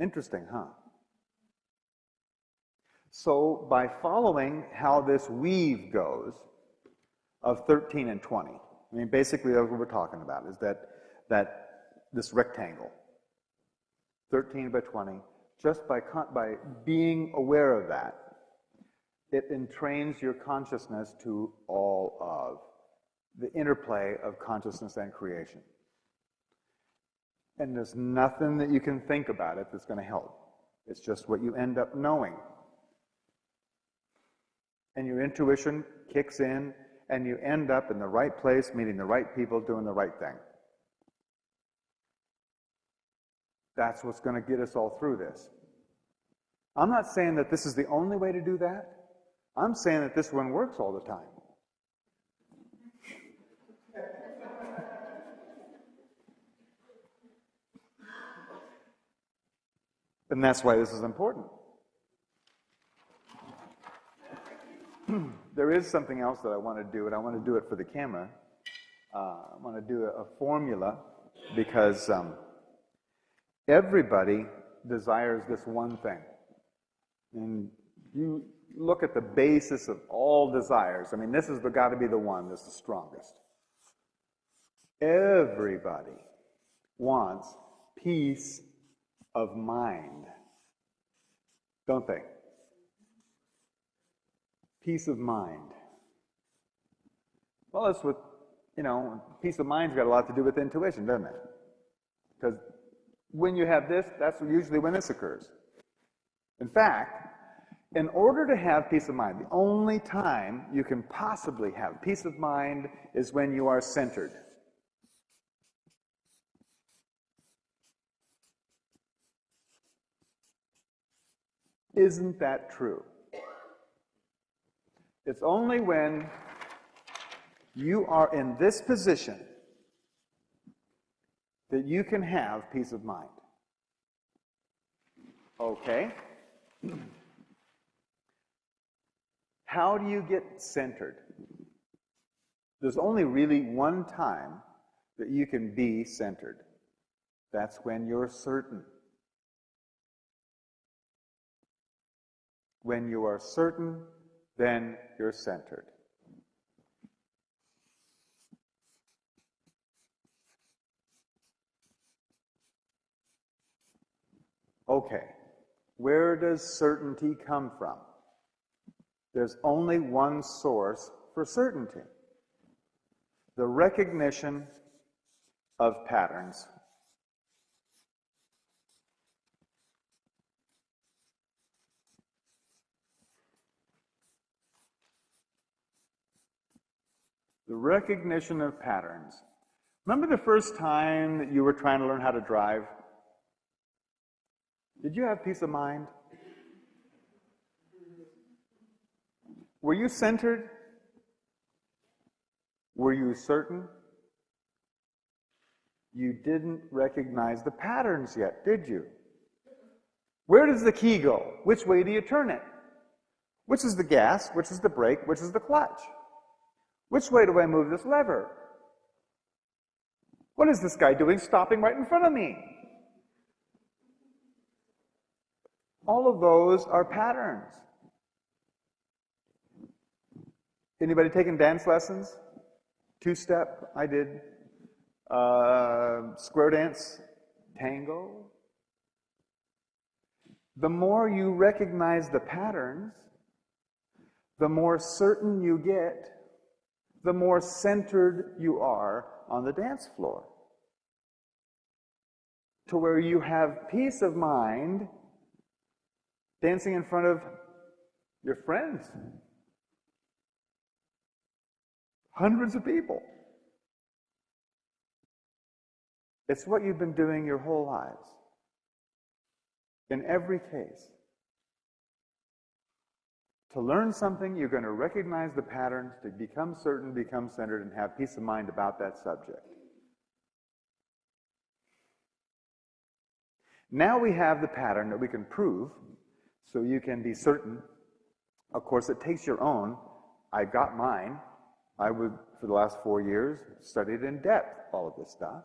Interesting, huh? So by following how this weave goes of 13 and 20, I mean, basically that's what we're talking about, is that this rectangle, 13 by 20, just by being aware of that, it entrains your consciousness to all of the interplay of consciousness and creation. And there's nothing that you can think about it that's going to help. It's just what you end up knowing. And your intuition kicks in, and you end up in the right place, meeting the right people, doing the right thing. That's what's going to get us all through this. I'm not saying that this is the only way to do that. I'm saying that this one works all the time. And that's why this is important. There is something else that I want to do, and I want to do it for the camera. I want to do a formula, because everybody desires this one thing. And you look at the basis of all desires. I mean, this has got to be the one that's the strongest. Everybody wants peace of mind, don't they? Peace of mind. Well, that's what, peace of mind's got a lot to do with intuition, doesn't it? Because when you have this, that's usually when this occurs. In fact, in order to have peace of mind, the only time you can possibly have peace of mind is when you are centered. Isn't that true? It's only when you are in this position that you can have peace of mind. Okay? How do you get centered? There's only really one time that you can be centered. That's when you're certain. When you are certain, then you're centered. Okay, where does certainty come from? There's only one source for certainty: the recognition of patterns. The recognition of patterns. Remember the first time that you were trying to learn how to drive? Did you have peace of mind? Were you centered? Were you certain? You didn't recognize the patterns yet, did you? Where does the key go? Which way do you turn it? Which is the gas? Which is the brake? Which is the clutch? Which way do I move this lever? What is this guy doing stopping right in front of me? All of those are patterns. Anybody taking dance lessons? Two-step, I did. Square dance, tango. The more you recognize the patterns, the more certain you get, the more centered you are on the dance floor. To where you have peace of mind dancing in front of your friends. Hundreds of people. It's what you've been doing your whole lives. In every case. To learn something, you're going to recognize the patterns, to become certain, become centered, and have peace of mind about that subject. Now we have the pattern that we can prove, so you can be certain. Of course, it takes your own. I got mine. I would, for the last 4 years, studied in depth all of this stuff.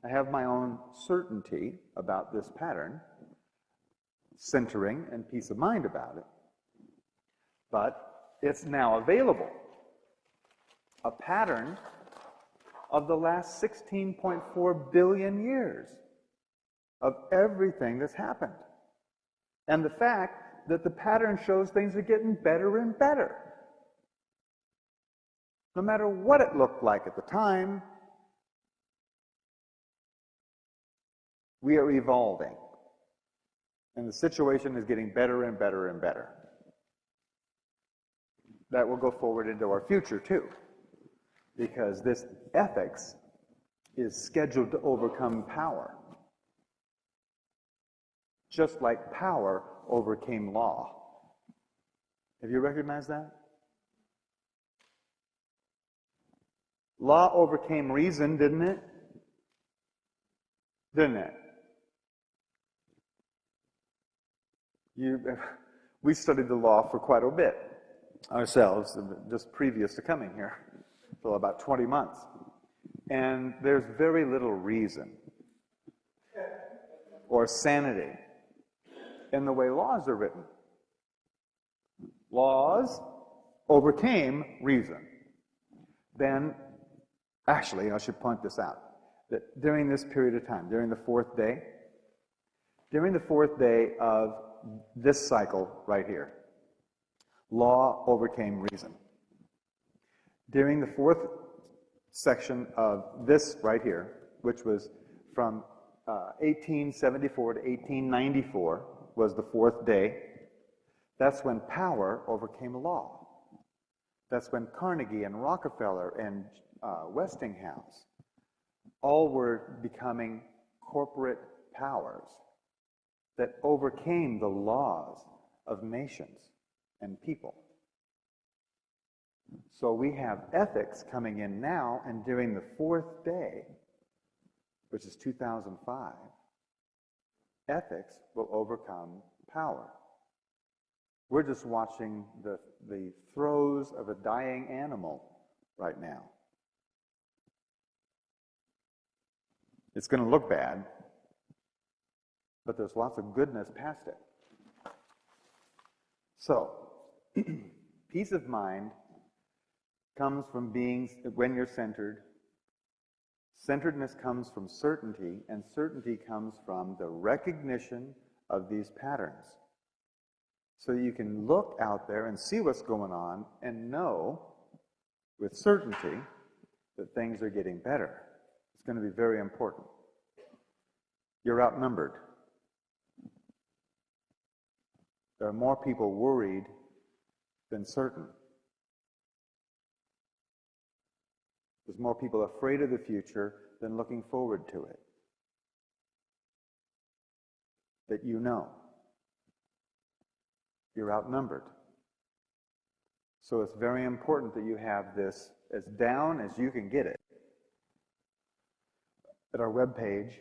I have my own certainty about this pattern. centering and peace of mind about it. But it's now available. A pattern of the last 16.4 billion years of everything that's happened. And the fact that the pattern shows things are getting better and better. No matter what it looked like at the time, we are evolving. And the situation is getting better and better and better. That will go forward into our future too. Because this ethics is scheduled to overcome power. Just like power overcame law. Have you recognized that? Law overcame reason, didn't it? Didn't it? We studied the law for quite a bit ourselves, just previous to coming here, for about 20 months. And there's very little reason or sanity in the way laws are written. Laws overcame reason. Then, actually, I should point this out, that during this period of time, during the fourth day of this cycle right here, law overcame reason. During the fourth section of this right here, which was from 1874 to 1894, was the fourth day. That's when power overcame law. That's when Carnegie and Rockefeller and Westinghouse all were becoming corporate powers that overcame the laws of nations and people. So we have ethics coming in now, and during the fourth day, which is 2005, ethics will overcome power. We're just watching the throes of a dying animal right now. It's going to look bad, but there's lots of goodness past it. So, peace of mind comes from being, when you're centered, centeredness comes from certainty, and certainty comes from the recognition of these patterns. So you can look out there and see what's going on and know with certainty that things are getting better. It's going to be very important. You're outnumbered. There are more people worried than certain. There's more people afraid of the future than looking forward to it. That you know. You're outnumbered. So it's very important that you have this as down as you can get it. At our webpage,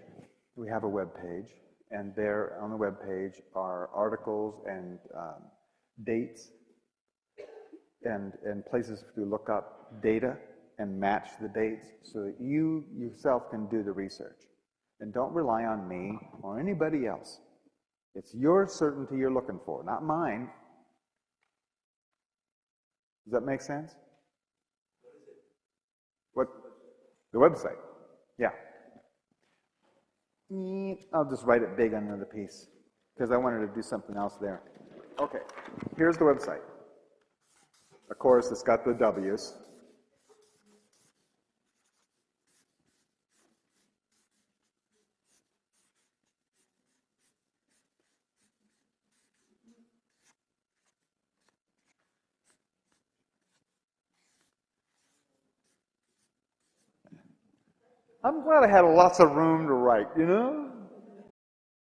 we have a webpage, and there on the webpage are articles and dates and places to look up data and match the dates so that you yourself can do the research. And don't rely on me or anybody else. It's your certainty you're looking for, not mine. Does that make sense? What? The website. Yeah. I'll just write it big on another piece because I wanted to do something else there. Okay, here's the website. Of course, it's got the W's. I'm glad I had lots of room to write, you know?